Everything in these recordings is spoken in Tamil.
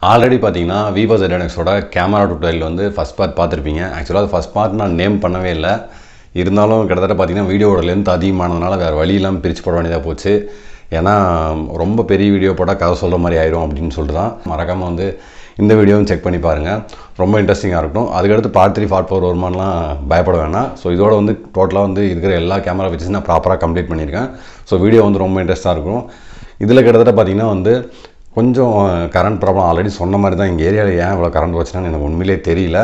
ஆல்ரெடி பார்த்தீங்கன்னா Vivo Z1Xோட கேமரா டுட்டோரியல் வந்து ஃபஸ்ட் பார்ட் பார்த்துருப்பீங்க. ஆக்சுவலாக அது ஃபஸ்ட் பார்ட் நான் நேம் பண்ணவே இல்லை. இருந்தாலும் கிட்டத்தட்ட பார்த்தீங்கன்னா வீடியோட லென்த் அதிகமானதுனால வேறு வழி இல்லாமல் பிரித்து போட வேண்டியதாக போச்சு. ஏன்னா ரொம்ப பெரிய வீடியோ போட்டால் கதை சொல்கிற மாதிரி ஆயிரும் அப்படின்னு சொல்லிட்டு தான் மறக்காமல் வந்து இந்த வீடியோவும் செக் பண்ணி பாருங்கள். ரொம்ப இன்ட்ரெஸ்டிங்காக இருக்கட்டும். அதுக்கடுத்து பார்ட் 3 பார்ட் 4 வருமானலாம் பயப்பட வேணாம். ஸோ இதோட வந்து டோட்டலாக வந்து இருக்கிற எல்லா கேமரா வச்சு நான் ப்ராப்பராக கம்ப்ளீட் பண்ணியிருக்கேன். ஸோ வீடியோ வந்து ரொம்ப இன்ட்ரெஸ்ட்டாக இருக்கும். இதில் கிட்டத்தட்ட பார்த்தீங்கன்னா வந்து கொஞ்சம் கரண்ட் ப்ராப்ளம் ஆல்ரெடி சொன்ன மாதிரி தான். எங்கள் ஏரியாவில் ஏன் இவ்வளோ கரண்ட் வச்சுனான்னு எனக்கு உண்மையிலே தெரியல.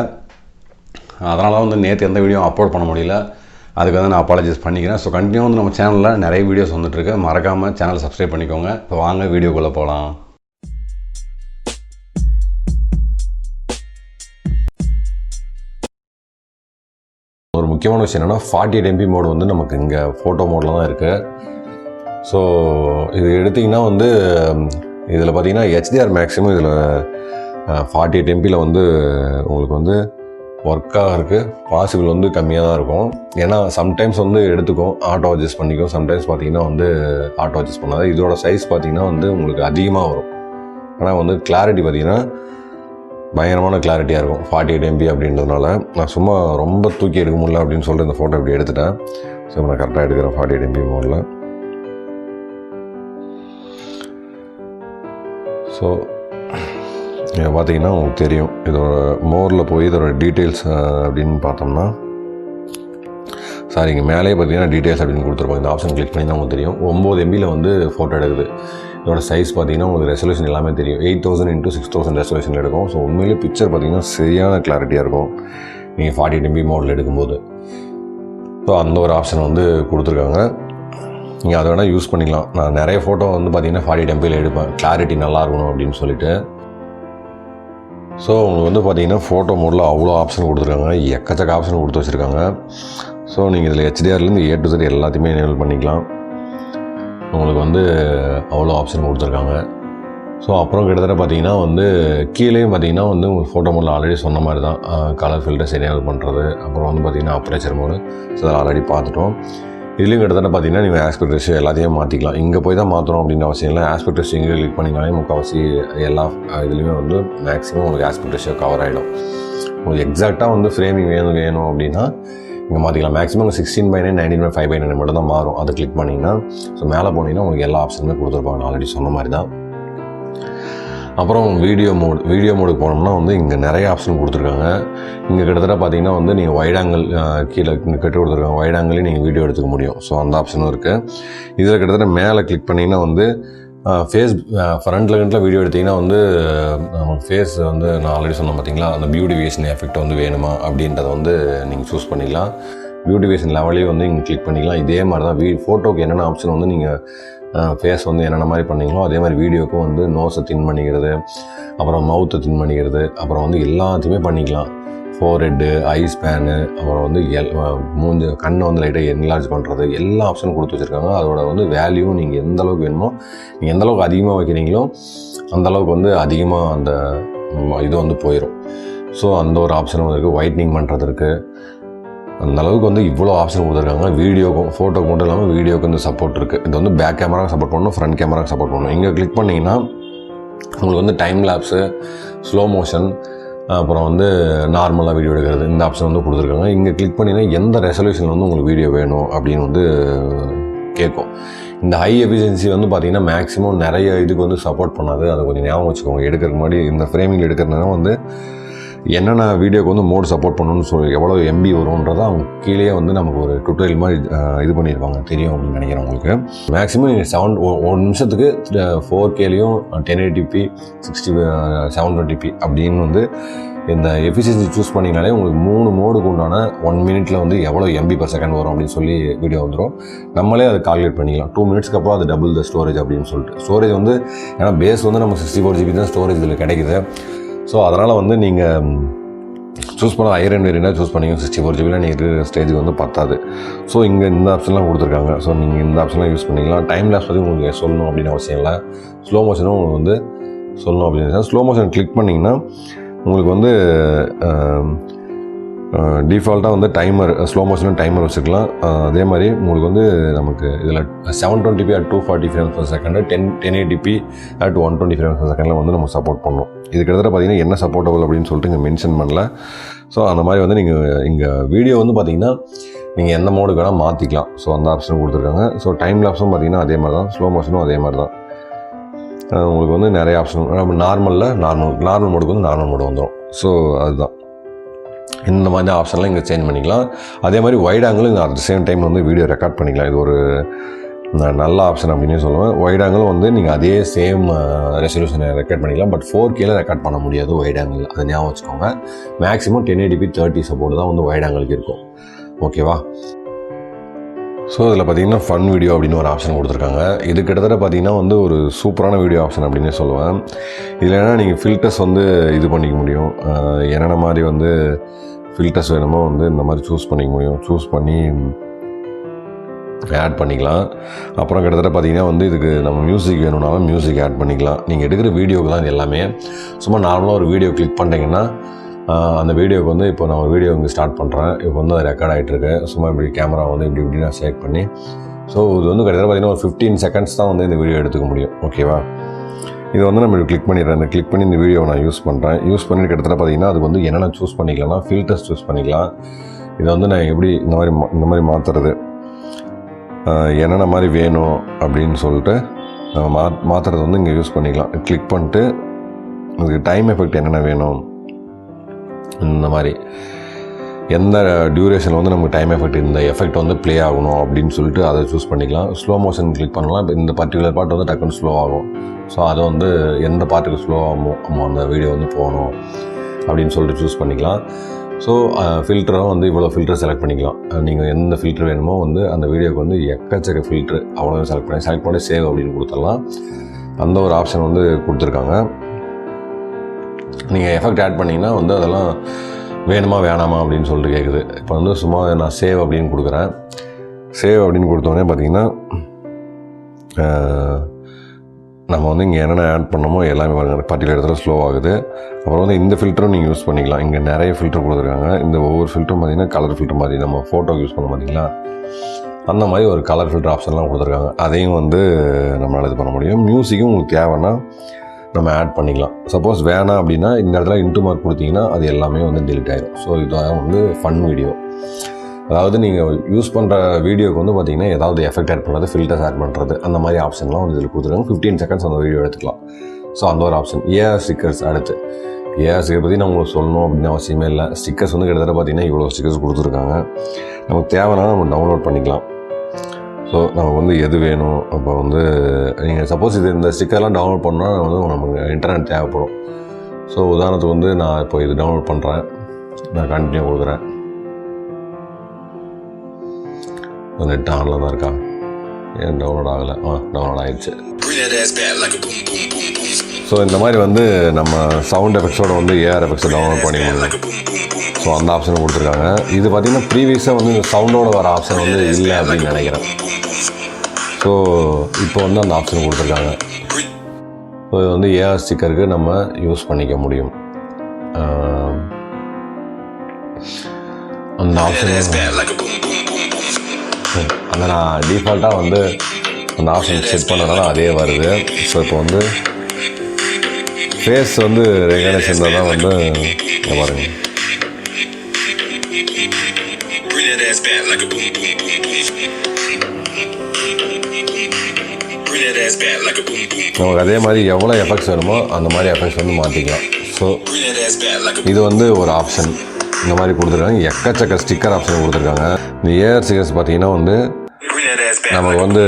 அதனால வந்து நேற்று எந்த வீடியோ அப்லோட் பண்ண முடியல. அதுக்கு வந்து நான் அப்பாலஜைஸ் பண்ணிக்கிறேன். ஸோ கண்டினியூ வந்து நம்ம சேனலில் நிறைய வீடியோஸ் வந்துட்டுருக்கு. மறக்காமல் சேனலை சப்ஸ்கிரைப் பண்ணிக்கோங்க. இப்போ வாங்க வீடியோக்குள்ளே போகலாம். ஒரு முக்கியமான விஷயம் என்னென்னா 48 MB மோடு வந்து நமக்கு இங்கே ஃபோட்டோ மோடில் தான் இருக்குது. ஸோ இது எடுத்திங்கன்னா வந்து இதில் பார்த்தீங்கன்னா HDR மேக்ஸிமம் இதில் 48 MBயில் வந்து உங்களுக்கு வந்து ஒர்க்காக இருக்குது. பாசிபிள் வந்து கம்மியாக தான் இருக்கும். ஏன்னா சம்டைம்ஸ் வந்து எடுத்துக்கும், ஆட்டோ அட்ஜஸ்ட் பண்ணிக்கும். சம்டைம்ஸ் பார்த்தீங்கன்னா வந்து ஆட்டோ அட்ஜஸ்ட் பண்ணாது. இதோட சைஸ் பார்த்தீங்கன்னா வந்து உங்களுக்கு அதிகமாக வரும். ஆனால் வந்து கிளாரிட்டி பார்த்தீங்கன்னா பயங்கரமான கிளாரிட்டியாக இருக்கும் 48 MB அப்படின்றதுனால. நான் சும்மா ரொம்ப தூக்கி எடுக்க முடியல அப்படின்னு சொல்லிட்டு இந்த ஃபோட்டோ இப்படி எடுத்துட்டேன். ஸோ நான் கரெக்டாக எடுக்கிறேன் 48 MB மோடில். ஸோ இதை பார்த்தீங்கன்னா உங்களுக்கு தெரியும். இதோட மோரில் போய் இதோட டீட்டெயில்ஸ் அப்படின்னு பார்த்தோம்னா இங்கே மேலேயே பார்த்தீங்கன்னா டீட்டெயில்ஸ் அப்படின்னு கொடுத்துருப்பாங்க. இந்த ஆப்ஷன் கிளிக் பண்ணி தான் உங்களுக்கு தெரியும். 9 MBயில் வந்து ஃபோட்டோ எடுக்குது. இதோட சைஸ் பார்த்தீங்கன்னா உங்களுக்கு ரெசல்யூஷன் எல்லாமே தெரியும். 8000 × 6000 ரெசல்யூஷன் எடுக்கும். ஸோ உண்மையிலே பிக்சர் பார்த்தீங்கன்னா சரியான கிளாரிட்டியாக இருக்கும் நீங்கள் 48 MB மோடில் எடுக்கும்போது. ஸோ அந்த ஒரு ஆப்ஷன் வந்து கொடுத்துருக்காங்க. நீங்கள் அதை வேணால் யூஸ் பண்ணிக்கலாம். நான் நிறைய ஃபோட்டோ வந்து பார்த்தீங்கன்னா 48 MBயில் எடுப்பேன், கிளாரிட்டி நல்லா இருக்கணும் அப்படின்னு சொல்லிட்டு. ஸோ உங்களுக்கு வந்து பார்த்தீங்கன்னா ஃபோட்டோ மோடில் அவ்வளோ ஆப்ஷன் கொடுத்துருக்காங்க. எக்கச்சக்க ஆப்ஷன் கொடுத்து வச்சுருக்காங்க. ஸோ நீங்கள் இதில் HDRலேருந்து A to Z எல்லாத்தையுமே எனேபிள் பண்ணிக்கலாம். உங்களுக்கு வந்து அவ்வளோ ஆப்ஷன் கொடுத்துருக்காங்க. ஸோ அப்புறம் கிட்டத்தட்ட பார்த்தீங்கன்னா வந்து கீழேயும் பார்த்தீங்கன்னா வந்து உங்களுக்கு ஃபோட்டோ மோடில் ஆல்ரெடி சொன்ன மாதிரி தான் கலர் ஃபில்டர்ஸ் எனேபிள் பண்ணுறது. அப்புறம் வந்து பார்த்தீங்கன்னா அப்பரேச்சர் மோடு. ஸோ அதை ஆல்ரெடி பார்த்துட்டோம். இதுலேயும் கிட்டத்தட்ட பார்த்தீங்கன்னா நீங்கள் ஆஸ்பெக்ட் ரேஷியோ எல்லாத்தையும் மாற்றிக்கலாம். இங்கே போய் தான் மாற்றணும் அப்படின்ற அவசியம் இல்லை. ஆஸ்பெக்ட் ரேஷியோ இங்கே கிளிக் பண்ணிங்கனாலே முக்கால்வாசி எல்லா இதுலேயுமே வந்து மேக்ஸிமம் உங்களுக்கு ஆஸ்பெக்ட் ரேஷியோ கவர் ஆகிடும். உங்களுக்கு எக்ஸாக்டாக வந்து ஃப்ரேமிங் வேணும் அப்படின்னா இங்கே மாற்றிக்கலாம். மேக்ஸிமம் 16:9 19:5:9 மட்டும் தான் மாறும். அதை கிளிக் பண்ணிங்கன்னா ஸோ மேலே போனீங்கன்னா உங்களுக்கு எல்லா ஆப்ஷனுமே கொடுத்துருப்பாங்க. ஆல்ரெடி சொன்ன மாதிரி தான். அப்புறம் வீடியோ மோடுக்கு போனோம்னா வந்து இங்கே நிறைய ஆப்ஷன் கொடுத்துருக்காங்க. இங்கே கிட்டத்தட்ட பார்த்தீங்கன்னா வந்து நீங்கள் வைட் ஆங்கிள் கீழே இங்கே கட்டி கொடுத்துருக்காங்க. வைட் ஆங்கிளையும் நீங்கள் வீடியோ எடுத்துக்க முடியும். ஸோ அந்த ஆப்ஷனும் இருக்குது. இதில் கிட்டத்தட்ட மேலே கிளிக் பண்ணிங்கன்னா வந்து ஃபேஸ் ஃப்ரண்ட்டில் வீடியோ எடுத்திங்கன்னா வந்து நமக்கு ஃபேஸ் வந்து நான் ஆல்ரெடி சொன்னேன் பார்த்தீங்களா, அந்த பியூட்டிஃபிகேஷன் எஃபெக்ட் வந்து வேணுமா அப்படின்றத வந்து நீங்கள் சூஸ் பண்ணிக்கலாம். பியூட்டிஃபிகேஷன் லெவலையும் வந்து இங்கே கிளிக் பண்ணிக்கலாம். இதே மாதிரி தான் ஃபோட்டோக்கு என்னென்ன ஆப்ஷன் வந்து நீங்கள் ஃபேஸ் வந்து என்னென்ன மாதிரி பண்ணிங்களோ அதே மாதிரி வீடியோக்கும் வந்து நோஸை தின் பண்ணிக்கிறது, அப்புறம் மவுத்தை தின் பண்ணிக்கிறது, அப்புறம் வந்து எல்லாத்தையுமே பண்ணிக்கலாம். ஃபோர்ஹெட்டு, ஐ ஸ்பேனு, அப்புறம் வந்து மூஞ்சி கண்ணை வந்து லைட்டாக என்லார்ஜ் பண்ணுறது, எல்லா ஆப்ஷனும் கொடுத்து வச்சுருக்காங்க. அதோட வந்து வேல்யூ நீங்கள் எந்த அளவுக்கு வேணுமோ, நீங்கள் எந்த அளவுக்கு அதிகமாக வைக்கிறீங்களோ அந்தளவுக்கு வந்து அதிகமாக அந்த இது வந்து போயிடும். ஸோ அந்த ஒரு ஆப்ஷனும் இருக்குது. ஒயிட்னிங் பண்ணுறது இருக்குது. அந்த அளவுக்கு வந்து இவ்வளோ ஆப்ஷன் கொடுத்துருக்காங்க. வீடியோக்கும் ஃபோட்டோக்கு மட்டும் இல்லாமல் வீடியோக்கு வந்து சப்போர்ட் இருக்குது. இது வந்து பேக் கேமராவுக்கு சப்போர்ட் பண்ணணும், ஃப்ரண்ட் கேமராவுக்கு சப்போர்ட் பண்ணணும். இங்கே கிளிக் பண்ணிங்கன்னா உங்களுக்கு வந்து டைம் லேப்ஸு, ஸ்லோ மோஷன், அப்புறம் வந்து நார்மலாக வீடியோ எடுக்கிறது, இந்த ஆப்ஷன் வந்து கொடுத்துருக்காங்க. இங்கே கிளிக் பண்ணிங்கன்னா எந்த ரெசல்யூஷனில் வந்து உங்களுக்கு வீடியோ வேணும் அப்படின்னு வந்து கேட்கும். இந்த ஹை எஃபிஷியன்சி வந்து பார்த்திங்கன்னா மேக்ஸிமம் நிறைய இதுக்கு வந்து சப்போர்ட் பண்ணாது. அதை கொஞ்சம் ஞாபகம் வச்சுக்கோங்க. எடுக்கிறதுக்கு முன்னாடி இந்த ஃப்ரேமிங்கில் எடுக்கிறதுனால வந்து என்னென்ன வீடியோக்கு வந்து மோடு சப்போர்ட் பண்ணணும்னு சொல்லி எவ்வளோ MB வரும்ன்றதை அவங்க கீழே வந்து நமக்கு ஒரு டுட்டோரியல் மாதிரி இது பண்ணியிருப்பாங்க. தெரியும் அப்படின்னு நினைக்கிறேன் உங்களுக்கு. மேக்ஸிமம் நீங்கள் ஒரு நிமிஷத்துக்கு 4Kலையும் 1080p 720p அப்படின்னு வந்து இந்த எஃபிஷியன்சி சூஸ் பண்ணிங்கனாலே உங்களுக்கு 3 மோடுக்கு உண்டான 1 மினிட்ல வந்து எவ்வளோ MB/s வரும் அப்படின்னு சொல்லி வீடியோ வந்துடும். நம்மளே அதை கால்குலேட் பண்ணிக்கலாம். 2 மினிட்ஸ்க்கு அப்புறம் அது டபுள் த ஸ்டோரேஜ் அப்படின்னு சொல்லிட்டு. ஸ்டோரேஜ் வந்து ஏன்னா பேஸ் வந்து நம்ம 64 GB தான் ஸ்டோரேஜ் இதில் கிடைக்குது. ஸோ அதனால் வந்து நீங்கள் சூஸ் பண்ண ஹையர் அண்ட் வேரியண்டாக சூஸ் பண்ணிங்க. 64 GB நீங்கள் இருக்கிற ஸ்டேஜுக்கு வந்து பத்தாது. ஸோ இங்கே இந்த ஆப்ஷன்லாம் கொடுத்துருக்காங்க. ஸோ நீங்கள் இந்த ஆப்ஷன்லாம் யூஸ் பண்ணிக்கலாம். டைம் லேப்ஸ் பற்றி உங்களுக்கு சொல்லணும் அப்படின்னு அவசியம் இல்லை. ஸ்லோ மோஷனும் உங்களுக்கு வந்து சொல்லணும் அப்படின்னு ஸ்லோ மோஷன் கிளிக் பண்ணிங்கன்னா உங்களுக்கு வந்து டிஃபால்ட்டாக வந்து டைமர் ஸ்லோ மோஷனில் டைமர் வச்சுக்கலாம். அதே மாதிரி உங்களுக்கு வந்து நமக்கு இதில் 720p at 240 frames per second 1080p at 120 frames per second வந்து நம்ம சப்போர்ட் பண்ணோம். இது கிட்டத்தட்ட பார்த்தீங்கன்னா என்ன சப்போர்ட்டபிள் அப்படின்னு சொல்லிட்டு இங்கே மென்ஷன் பண்ணல. ஸோ அந்த மாதிரி வந்து நீங்கள் இங்கே வீடியோ வந்து பார்த்தீங்கன்னா நீங்கள் எந்த மோடுக்கு வேணால் மாற்றிக்கலாம். ஸோ அந்த ஆப்ஷன் கொடுத்துருக்காங்க. ஸோ டைம் லாப்ஸும் பார்த்தீங்கன்னா அதே மாதிரி தான், ஸ்லோ மோஷனும் அதே மாதிரி தான். உங்களுக்கு வந்து நிறைய ஆப்ஷன் நார்மல் மோடுக்கு வந்து நார்மல் மோடு வந்துடும். ஸோ அதுதான் இந்த மாதிரி ஆப்ஷன்லாம் இங்கே சேஞ்ச் பண்ணிக்கலாம். அதே மாதிரி வைட் ஆங்கிளும் அட் த சேம் டைம் வந்து வீடியோ ரெக்கார்ட் பண்ணிக்கலாம். இது ஒரு நல்ல ஆப்ஷன் அப்படின்னே சொல்லுவேன். வைட் ஆங்கிளும் வந்து நீங்கள் அதே சேம் ரெசல்யூஷனை ரெக்கார்ட் பண்ணிக்கலாம். பட் 4Kல ரெக்கார்ட் பண்ண முடியாது வைட் ஆங்கிள், அதை ஞாபகம் வச்சுக்கோங்க. மேக்ஸிமம் 1080p 30 சப்போர்ட் தான் வந்து வைட் ஆங்கிளுக்கு இருக்கும். ஓகேவா? ஸோ இதில் பார்த்தீங்கன்னா ஃபன் வீடியோ அப்படின்னு ஒரு ஆப்ஷன் கொடுத்துருக்காங்க. இது கிட்டத்தட்ட பார்த்தீங்கன்னா வந்து ஒரு சூப்பரான வீடியோ ஆப்ஷன் அப்படின்னே சொல்லுவேன். இதில் என்ன நீங்கள் ஃபில்டர்ஸ் வந்து இது பண்ணிக்க முடியும். என்னென்ன மாதிரி வந்து ஃபில்டர்ஸ் வேணுமோ வந்து இந்த மாதிரி சூஸ் பண்ணிக்க முடியும். சூஸ் பண்ணி ஆட் பண்ணிக்கலாம். அப்புறம் கிட்டத்தட்ட பார்த்தீங்கன்னா வந்து இதுக்கு நம்ம மியூசிக் வேணும்னாலும் மியூசிக் ஆட் பண்ணிக்கலாம். நீங்கள் எடுக்கிற வீடியோவுக்கு தான் இது எல்லாமே. சும்மா நார்மலாக ஒரு வீடியோ கிளிக் பண்ணிட்டீங்கன்னா அந்த வீடியோக்கு வந்து இப்போ நான் ஒரு வீடியோ இங்கே ஸ்டார்ட் பண்ணுறேன். இப்போ வந்து அது ரெக்கார்ட் ஆகிட்டுருக்கு. சும்மா இப்படி கேமரா வந்து இப்படி நான் செலக்ட் பண்ணி, ஸோ இது வந்து கிட்டத்தட்ட பார்த்தீங்கன்னா ஒரு 15 seconds தான் வந்து இந்த வீடியோ எடுத்துக்க முடியும். ஓகேவா? இது வந்து நம்ம கிளிக் பண்ணிடுறேன். இந்த கிளிக் பண்ணி இந்த வீடியோவை நான் யூஸ் பண்ணுறேன். யூஸ் பண்ணிட்டு கிட்டத்தட்ட பார்த்தீங்கன்னா அது வந்து என்னென்ன சூஸ் பண்ணிக்கலாம்னா ஃபில்டர்ஸ் சூஸ் பண்ணிக்கலாம். இதை வந்து நான் எப்படி இந்த மாதிரி மாற்றுறது, என்னென்ன மாதிரி வேணும் அப்படின்னு சொல்லிட்டு நம்ம மாற்றுறது வந்து இங்கே யூஸ் பண்ணிக்கலாம். கிளிக் பண்ணிட்டு இதுக்கு டைம் எஃபெக்ட் என்னென்ன வேணும், இந்த மாதிரி எந்த டியூரேஷனில் வந்து நமக்கு டைம் எஃபெக்ட், இந்த எஃபெக்ட் வந்து ப்ளே ஆகணும் அப்படின்னு சொல்லிட்டு அதை சூஸ் பண்ணிக்கலாம். ஸ்லோ மோஷன் கிளிக் பண்ணலாம். இப்போ இந்த பர்டிகுலர் பார்ட் வந்து டக்குன்னு ஸ்லோ ஆகும். ஸோ அதை வந்து எந்த பார்ட்டுக்கு ஸ்லோ ஆகும் அந்த வீடியோ வந்து போகணும் அப்படின்னு சொல்லிட்டு சூஸ் பண்ணிக்கலாம். ஸோ ஃபில்டரும் வந்து இவ்வளோ ஃபில்டர் செலக்ட் பண்ணிக்கலாம். நீங்கள் எந்த ஃபில்டர் வேணுமோ வந்து அந்த வீடியோக்கு வந்து எக்கச்சக்க ஃபில்ட்ரு அவ்வளோ செலக்ட் பண்ணி சேவ் அப்படின்னு கொடுத்துடலாம். அந்த ஒரு ஆப்ஷன் வந்து கொடுத்துருக்காங்க. நீங்கள் எஃபெக்ட் ஆட் பண்ணிங்கன்னா வந்து அதெல்லாம் வேணுமா வேணாமா அப்படின்னு சொல்லிட்டு கேட்குது. இப்போ வந்து சும்மா நான் சேவ் அப்படின்னு கொடுக்குறேன். சேவ் அப்படின்னு கொடுத்தோடனே பார்த்தீங்கன்னா நம்ம வந்து இங்கே என்னென்ன ஆட் பண்ணமோ எல்லாமே பாருங்கள் பர்டிகுலர் இடத்துல ஸ்லோ ஆகுது. அப்புறம் வந்து இந்த ஃபில்டரும் நீங்கள் யூஸ் பண்ணிக்கலாம். இங்கே நிறைய ஃபில்டர் கொடுத்துருக்காங்க. இந்த ஒவ்வொரு ஃபில்டரும் பார்த்தீங்கன்னா கலர் ஃபில்டர் மாதிரி நம்ம ஃபோட்டோக்கு யூஸ் பண்ண பார்த்தீங்களா, அந்த மாதிரி ஒரு கலர் ஃபில்டர் ஆப்ஷன்லாம் கொடுத்துருக்காங்க. அதையும் வந்து நம்மளால் இது பண்ண முடியும். மியூசிக்கும் உங்களுக்கு தேவைன்னா நம்ம ஆட் பண்ணிக்கலாம். சப்போஸ் வேணாம் அப்படின்னா இந்த இடத்துல இன்ட்டு மார்க் கொடுத்தீங்கன்னா அது எல்லாமே வந்து டெலிட் ஆகிடும். ஸோ இதுதான் வந்து ஃபன் வீடியோ. அதாவது நீங்கள் யூஸ் பண்ணுற வீடியோக்கு வந்து பார்த்தீங்கன்னா ஏதாவது எஃபெக்ட் ஆட் பண்ணுறது, ஃபில்டர்ஸ் ஆட் பண்ணுறது, அந்த மாதிரி ஆப்ஷன்லாம் வந்து இதில் கொடுத்துருக்காங்க. 15 seconds அந்த வீடியோ எடுத்துக்கலாம். ஸோ அந்த ஒரு ஆப்ஷன். ஏஆர் ஸ்டிக்கர்ஸ் அடுத்து. ஏஆர் ஸ்டிக்கர் பற்றி நான் உங்களுக்கு சொல்லணும் அப்படின்னு அவசியமே இல்லை. ஸ்டிக்கர்ஸ் வந்து கிட்டத்தட்ட பார்த்தீங்கன்னா இவ்வளோ ஸ்டிக்கர்ஸ் கொடுத்துருக்காங்க. நமக்கு தேவைன்னா நம்ம டவுன்லோட் பண்ணிக்கலாம். ஸோ நமக்கு வந்து எது வேணும், அப்போ வந்து நீங்கள் சப்போஸ் இந்த ஸ்டிக்கர்லாம் டவுன்லோட் பண்ணால் வந்து நமக்கு இன்டர்நெட் தேவைப்படும். ஸோ உதாரணத்துக்கு வந்து நான் இப்போ இது டவுன்லோட் பண்ணுறேன். நான் கண்டினியூ கொடுக்குறேன். நெட் ஆனில் தான் இருக்கா? ஏன் டவுன்லோட் ஆகலை? டவுன்லோட் ஆகிடுச்சு. ஸோ இந்த மாதிரி வந்து நம்ம சவுண்ட் எஃபெக்ட்ஸோட வந்து ஏஆர் எஃபெக்ட்ஸை டவுன்லோட் பண்ணி முடியும். ஸோ அந்த ஆப்ஷன் கொடுத்துருக்காங்க. இது பார்த்திங்கன்னா ப்ரீவியஸாக வந்து இந்த சவுண்டோட வர ஆப்ஷன் வந்து இல்லை அப்படின்னு நினைக்கிறேன். ஸோ இப்போ வந்து அந்த ஆப்ஷன் கொடுத்துருக்காங்க. ஸோ இது வந்து ஏஆர் ஸ்டிக்கருக்கு நம்ம யூஸ் பண்ணிக்க முடியும். அந்த ஆப்ஷன் அந்த நான் டிஃபால்ட்டாக வந்து அந்த ஆப்ஷன் செட் பண்ணனால அதே வருது. ஸோ இப்போ வந்து ஃபேஸ் வந்து ரெகனைஸ் இருந்தால் தான் வந்து பாருங்க. நமக்கு அதே மாதிரி எவ்வளோ எஃபெக்ட்ஸ் வேணுமோ அந்த மாதிரி எஃபெக்ட்ஸ் வந்து மாற்றிக்கலாம். ஸோ இது வந்து ஒரு ஆப்ஷன் இந்த மாதிரி கொடுத்துருக்காங்க. எக்கச்சக்க ஸ்டிக்கர் ஆப்ஷன் கொடுத்துருக்காங்க. இந்த ஏஆர் ஸ்டிக்கர்ஸ் பார்த்தீங்கன்னா வந்து நமக்கு வந்து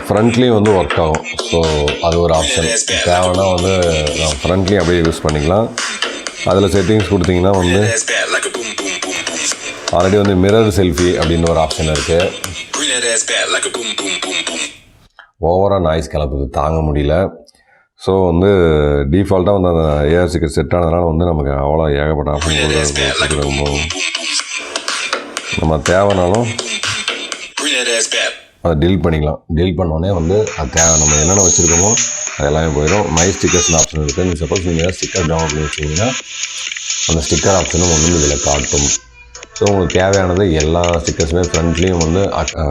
ஃப்ரண்ட்லேயும் வந்து ஒர்க் ஆகும். ஸோ அது ஒரு ஆப்ஷன். தேவைன்னா வந்து நம்ம ஃப்ரண்ட்லேயும் அப்படியே யூஸ் பண்ணிக்கலாம். அதில் செட்டிங்ஸ் கொடுத்தீங்கன்னா வந்து ஆல்ரெடி வந்து மிரர் செல்ஃபி அப்படின்னு ஒரு ஆப்ஷன் இருக்குது. ஓவராக நாய்ஸ் கிளப்புது, தாங்க முடியல. ஸோ வந்து டிஃபால்ட்டாக வந்து அந்த ஏஆர் ஸ்டிக்கர் செட் ஆனதுனால வந்து நமக்கு அவ்வளோ ஏகப்பட்ட ஆப்ஷன் கொடுக்குறோம். நம்ம தேவைனாலும் அதை டெலிட் பண்ணிக்கலாம். டெலிட் பண்ணோடனே வந்து அது தேவை நம்ம என்னென்ன வச்சுருக்கோமோ அது எல்லாமே போயிடும். மை ஸ்டிக்கர்ஸ்னு ஆப்ஷன் இருக்குது. நீங்கள் சப்போஸ் நீங்கள் ஸ்டிக்கர் டவுன்லோட் பண்ணி வச்சிங்கன்னா அந்த ஸ்டிக்கர் ஆப்ஷனும் வந்து இதில் காட்டும். ஸோ உங்களுக்கு தேவையானது எல்லா ஸ்டிக்கர்ஸுமே ஃப்ரண்ட்லேயும் வந்து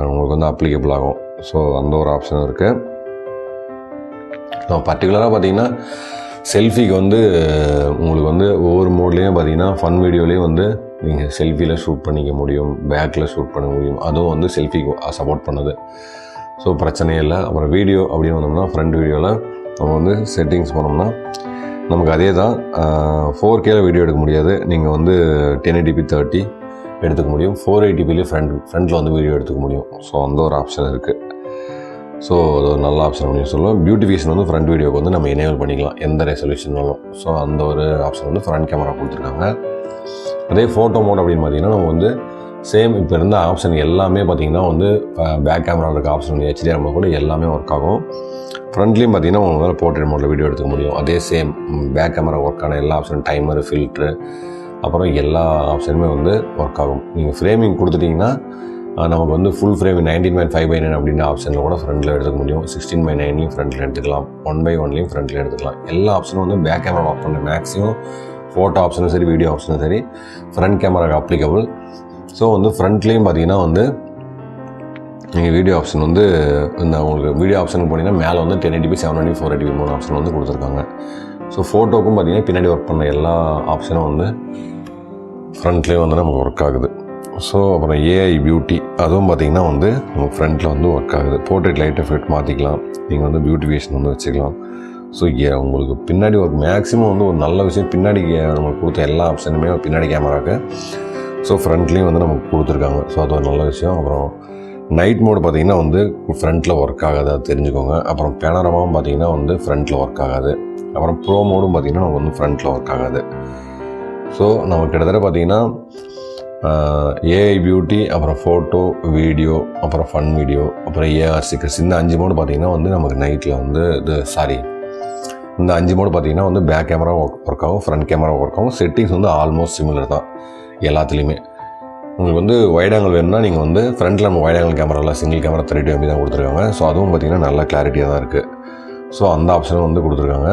உங்களுக்கு வந்து அப்ளிகபிள் ஆகும். ஸோ அந்த ஒரு ஆப்ஷன் இருக்குது. ஸோ பர்டிகுலராக பார்த்தீங்கன்னா செல்ஃபிக்கு வந்து உங்களுக்கு வந்து ஒவ்வொரு மோட்லேயும் பார்த்தீங்கன்னா ஃபன் வீடியோலேயும் வந்து நீங்கள் செல்ஃபியில் ஷூட் பண்ணிக்க முடியும், பேக்கில் ஷூட் பண்ண முடியும். அதுவும் வந்து செல்ஃபிக்கு சப்போர்ட் பண்ணுது. ஸோ பிரச்சனையே இல்லை. அப்புறம் வீடியோ அப்படின்னு வந்தோம்னா ஃப்ரண்ட் வீடியோவில் நம்ம வந்து செட்டிங்ஸ் போனோம்னா நமக்கு அதே தான். 4Kல வீடியோ எடுக்க முடியாது. நீங்கள் வந்து 1080p 30 எடுத்துக்க முடியும். 480pலேயே ஃப்ரண்ட்டில் வந்து வீடியோ எடுத்துக்க முடியும். ஸோ அந்த ஒரு ஆப்ஷன் இருக்குது. ஸோ அது ஒரு நல்ல ஆப்ஷன் அப்படின்னு சொல்லுவோம். பியூட்டிஃபிகேஷன் வந்து ஃப்ரண்ட் வீடியோக்கு வந்து நம்ம எனேபிள் பண்ணிக்கலாம் எந்த ரெசல்யூஷனாலும். ஸோ அந்த ஒரு ஆப்ஷன் வந்து ஃப்ரண்ட் கேமரா கொடுத்துருக்காங்க. அதே ஃபோட்டோ மோட் அப்படின்னு பார்த்தீங்கன்னா நம்ம வந்து சேம் இப்போ இருந்த ஆப்ஷன் எல்லாமே பார்த்தீங்கன்னா வந்து பேக் கேமராவில் இருக்க ஆப்ஷன் வந்து HDR மோட் கூட எல்லாமே ஒர்க் ஆகும். ஃப்ரண்ட்லேயும் பார்த்தீங்கன்னா உங்களால் போர்ட்ரேட் மோடில் வீடியோ எடுத்துக்க முடியும். அதே சேம் பேக் கேமரா ஒர்க்கான எல்லா ஆப்ஷனும் டைமர், ஃபில்ட்ரு, அப்புறம் எல்லா ஆப்ஷனுமே வந்து ஒர்க் ஆகும். நீங்கள் ஃப்ரேமிங் கொடுத்துட்டிங்கன்னா நமக்கு வந்து ஃபுல் ஃப்ரேம் 19.5/9 அப்படின்ற ஆப்ஷனில் கூட ஃப்ரண்ட்டில் எடுத்துக்க முடியும். 16:9 ஃப்ரண்ட்டில் எடுத்துக்கலாம். 1/1 ஃப்ரண்ட்டில் எடுத்துக்கலாம். எல்லா ஆப்ஷனும் வந்து பேக் கேமரா ஒர்க் பண்ண மேக்ஸிமம் ஃபோட்டோ ஆப்ஷனும் சரி, வீடியோ ஆப்ஷனும் சரி ஃப்ரண்ட் கேமராவுக்கு அப்ளிகபிள். ஸோ வந்து ஃப்ரண்ட்லேயும் பார்த்தீங்கன்னா வந்து நீங்கள் வீடியோ ஆப்ஷன் வந்து இந்த உங்களுக்கு வீடியோ ஆப்ஷனுக்கு போனீங்கன்னா மேலே வந்து 1080p 720p 480p 3 ஆப்ஷன் வந்து கொடுத்துருக்காங்க. ஸோ ஃபோட்டோக்கும் பார்த்தீங்கன்னா பின்னாடி ஒர்க் பண்ண எல்லா ஆப்ஷனும் வந்து ஃப்ரண்ட்லேயும் வந்து நமக்கு ஒர்க் ஆகுது. ஸோ அப்புறம் AI பியூட்டி அதுவும் பார்த்திங்கன்னா வந்து நமக்கு ஃப்ரண்ட்டில் வந்து ஒர்க் ஆகுது. போர்ட்ரேட் லைட் எஃபெக்ட் மாற்றிக்கலாம். நீங்கள் வந்து பியூட்டிஃபிகேஷன் வந்து வச்சுக்கலாம். ஸோ உங்களுக்கு பின்னாடி ஒரு மேக்ஸிமம் வந்து ஒரு நல்ல விஷயம் பின்னாடி நமக்கு கொடுத்த எல்லா ஆப்ஷனுமே பின்னாடி கேமராவுக்கு ஸோ ஃப்ரண்ட்லேயும் வந்து நமக்கு கொடுத்துருக்காங்க. ஸோ அது ஒரு நல்ல விஷயம். அப்புறம் நைட் மோடு பார்த்திங்கன்னா வந்து ஃப்ரண்ட்டில் ஒர்க் ஆகாது, அது தெரிஞ்சுக்கோங்க. அப்புறம் பேனரமாவும் பார்த்திங்கன்னா வந்து ஃப்ரண்ட்டில் ஒர்க் ஆகாது. அப்புறம் ப்ரோ மோடும் பார்த்திங்கன்னா நமக்கு வந்து ஃப்ரண்ட்டில் ஒர்க் ஆகாது. ஸோ நமக்கு கிட்டத்தட்ட பார்த்திங்கன்னா AI பியூட்டி, அப்புறம் ஃபோட்டோ, வீடியோ, அப்புறம் ஃபன் வீடியோ, அப்புறம் AR ஸ்டிக்கர்ஸ், இந்த 5 மோடு பார்த்திங்கன்னா வந்து நமக்கு நைட்டில் வந்து இந்த 5 மோடு பார்த்திங்கன்னா வந்து பேக் கேமரா ஒர்க் ஆகும், ஃப்ரண்ட் கேமரா ஒர்க் ஆகும். செட்டிங்ஸ் வந்து ஆல்மோஸ்ட் சிமிலர் தான் எல்லாத்துலேயுமே. உங்களுக்கு வந்து வைட் ஆங்கிள் வேணும்னா நீங்கள் வந்து ஃப்ரண்ட்டில் நம்ம வைட் ஆங்கிள் கேமராவில் சிங்கிள் கேமரா 30 தான் கொடுத்துருக்காங்க. ஸோ அதுவும் பார்த்திங்கன்னா நல்லா கிளாரிட்டியாக தான் இருக்குது. ஸோ அந்த ஆப்ஷனும் வந்து கொடுத்துருக்காங்க.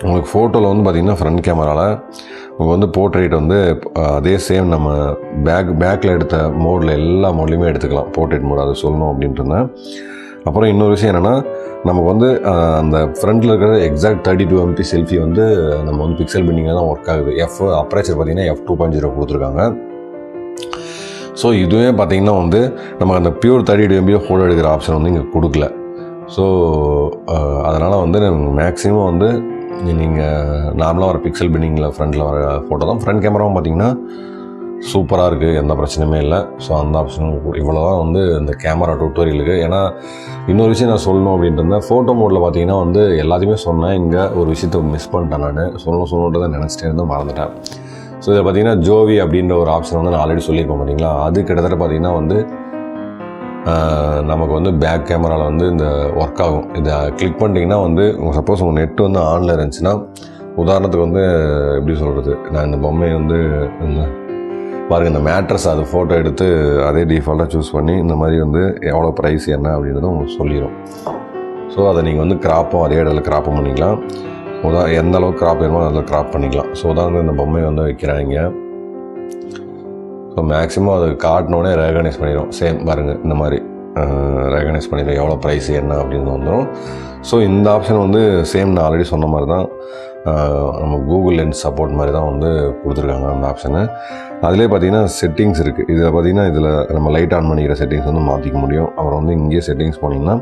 உங்களுக்கு ஃபோட்டோவில் வந்து பார்த்திங்கன்னா ஃப்ரண்ட் கேமராவில் உங்களுக்கு வந்து போர்ட்ரேட் வந்து அதே சேம் நம்ம பேக்கில் எடுத்த மோடில் எல்லா மோட்லேயுமே எடுத்துக்கலாம். போர்ட்ரேட் மோட் அது சொல்லணும் அப்படின்ட்டு இருந்தேன். அப்புறம் இன்னொரு விஷயம் என்னென்னா நமக்கு வந்து அந்த ஃப்ரண்ட்டில் இருக்கிற எக்ஸாக்ட் 32MP செல்ஃபி வந்து நம்ம வந்து பிக்சல் பின்னிங்கில் தான் ஒர்க் ஆகுது. அப்பரேச்சர் பார்த்திங்கன்னா f2.0 கொடுத்துருக்காங்க. ஸோ இதுவே பார்த்திங்கன்னா வந்து நமக்கு அந்த பியூர் 32MP ஃபோட்டோ எடுக்கிற ஆப்ஷன் வந்து இங்கே கொடுக்கல. ஸோ அதனால் வந்து மேக்ஸிமம் வந்து நீங்கள் நார்மலாக வர பிக்சல் பின்னிங்கில் ஃப்ரண்ட்டில் வர ஃபோட்டோ தான். ஃப்ரண்ட் கேமராவும் பார்த்திங்கன்னா சூப்பராக இருக்குது, எந்த பிரச்சனையுமே இல்லை. ஸோ அந்த ஆப்ஷனும் இவ்வளோ தான் வந்து இந்த கேமரா டியூட்டோரியலுக்கு. ஏன்னா இன்னொரு விஷயம் நான் சொல்லணும் அப்படின்ட்டு இருந்தேன். ஃபோட்டோ மோடில் பார்த்திங்கன்னா வந்து எல்லாத்தையுமே சொன்னேன். இங்கே ஒரு விஷயத்தை மிஸ் பண்ணிட்டேன். நான் சொல்லணுன்ட்டு தான் நினச்சிட்டே இருந்தால் மறந்துட்டேன். ஸோ இதில் பார்த்திங்கன்னா ஜோவி அப்படின்ற ஒரு ஆப்ஷன் வந்து நான் ஆல்ரெடி சொல்லியிருப்பேன் பார்த்தீங்களா. அது கிட்டத்தட்ட பார்த்திங்கன்னா வந்து நமக்கு வந்து பேக் கேமராவில் வந்து இந்த ஒர்க் ஆகும். இதை கிளிக் பண்ணிட்டீங்கன்னா வந்து சப்போஸ் உங்கள் நெட்டு வந்து ஆனில் இருந்துச்சுன்னா, உதாரணத்துக்கு வந்து எப்படி சொல்கிறது, நான் இந்த பொம்மையை வந்து இந்த பாருங்கள் இந்த மேட்ரஸ் அது ஃபோட்டோ எடுத்து அதே டிஃபால்ட்டாக சூஸ் பண்ணி இந்த மாதிரி வந்து எவ்வளோ ப்ரைஸ் என்ன அப்படின்றத உங்களுக்கு சொல்லிடும். ஸோ அதை நீங்கள் வந்து கிராப்பும் அதே இடத்துல கிராப்பும் பண்ணிக்கலாம். எந்த அளவுக்கு கிராப் வேணுமோ அதில் கிராப் பண்ணிக்கலாம். ஸோ உதாரணத்துக்கு இந்த பொம்மையை வந்து வைக்கிறாங்க. ஸோ மேக்ஸிமம் அது காட்டினோடனே ரெகனைஸ் பண்ணிடும். சேம் பாருங்கள் இந்த மாதிரி ரெகனைஸ் பண்ணிடும் எவ்வளோ ப்ரைஸ் என்ன அப்படின்னு வந்துடும். ஸோ இந்த ஆப்ஷன் வந்து சேம் நான் ஆல்ரெடி சொன்ன மாதிரி தான் நம்ம கூகுள் லென்ஸ் சப்போர்ட் மாதிரி தான் வந்து கொடுத்துருக்காங்க அந்த ஆப்ஷனு. அதிலே பார்த்திங்கன்னா செட்டிங்ஸ் இருக்குது. இதில் பார்த்திங்கன்னா இதில் நம்ம லைட் ஆன் பண்ணிக்கிற செட்டிங்ஸ் வந்து மாற்றிக்க முடியும். அப்புறம் வந்து இங்கேயே செட்டிங்ஸ் போனீங்கன்னா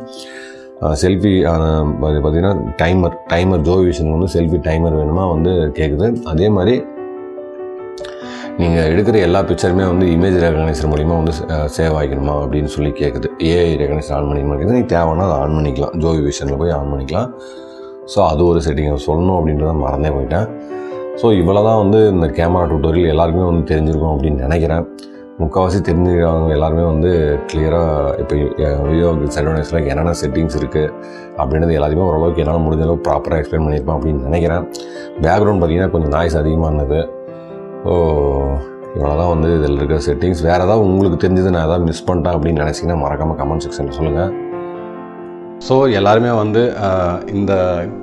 செல்ஃபி பார்த்திங்கன்னா டைமர் ஜோ விஷன் வந்து செல்ஃபி டைமர் வேணுமா வந்து கேட்குது. அதே மாதிரி நீங்கள் எடுக்கிற எல்லா பிக்சருமே வந்து இமேஜ் ரெகனைசர் மூலிமா வந்து சேவ் ஆகிக்கணுமா அப்படின்னு சொல்லி கேட்குது. AI ரெகனைசர் ஆன் பண்ணிக்கணுமா கேட்குது. நீ தேவைன்னா அதை ஆன் பண்ணிக்கலாம். ஜோவி விஷனில் போய் ஆன் பண்ணிக்கலாம். ஸோ அது ஒரு செட்டிங் சொல்லணும் அப்படின்றத மறந்தே போயிட்டேன். ஸோ இவ்வளோ தான் வந்து இந்த கேமரா டியூட்டோரியல் எல்லாருக்குமே வந்து தெரிஞ்சிருக்கும் அப்படின்னு நினைக்கிறேன். முக்கால்வாசி தெரிஞ்சுக்கிறவங்க எல்லாருமே வந்து கிளியராக இப்போ வீடியோ Z1Xல என்னென்ன செட்டிங்ஸ் இருக்குது அப்படின்றது எல்லாத்தையுமே ஓரளவுக்கு என்னால் முடிஞ்ச அளவுக்கு ப்ராப்பராக எக்ஸ்பிளைன் பண்ணியிருப்பேன் அப்படின்னு நினைக்கிறேன். பேக்ரவுண்ட் பார்த்திங்கன்னா கொஞ்சம் நாய்ஸ் அதிகமாக இருந்தது. ஸோ இவ்வளோ தான் வந்து இதில் இருக்கிற செட்டிங்ஸ். வேறு ஏதாவது உங்களுக்கு தெரிஞ்சது நான் எதாவது மிஸ் பண்ணிட்டேன் அப்படின்னு நினச்சிங்கன்னா மறக்காமல் கமெண்ட் செக்ஷனில் சொல்லுங்கள். ஸோ எல்லாருமே வந்து இந்த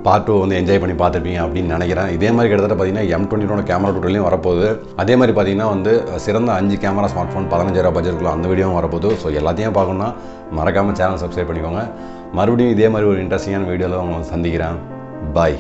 பார்ட் 2 வந்து என்ஜாய் பண்ணி பார்த்துருப்பீங்க அப்படின்னு நினைக்கிறேன். இதே மாதிரி கிட்டத்தட்ட பார்த்தீங்கன்னா M21 கேமரா டூட்டலையும் வரப்போகுது. அதே மாதிரி பார்த்தீங்கன்னா வந்து சிறந்த 5 கேமரா ஸ்மார்ட் ஃபோன் 15,000 பட்ஜெட்டுக்குள்ள அந்த வீடியோவும் வரப்போகுது. ஸோ எல்லாத்தையும் பார்க்கணுன்னா மறக்காமல் சேனல் சப்ஸ்கிரைப் பண்ணிக்கோங்க. மறுபடியும் இதே மாதிரி ஒரு இன்ட்ரெஸ்டிங்கான வீடியோவில் உங்களை சந்திக்கிறேன். பாய்.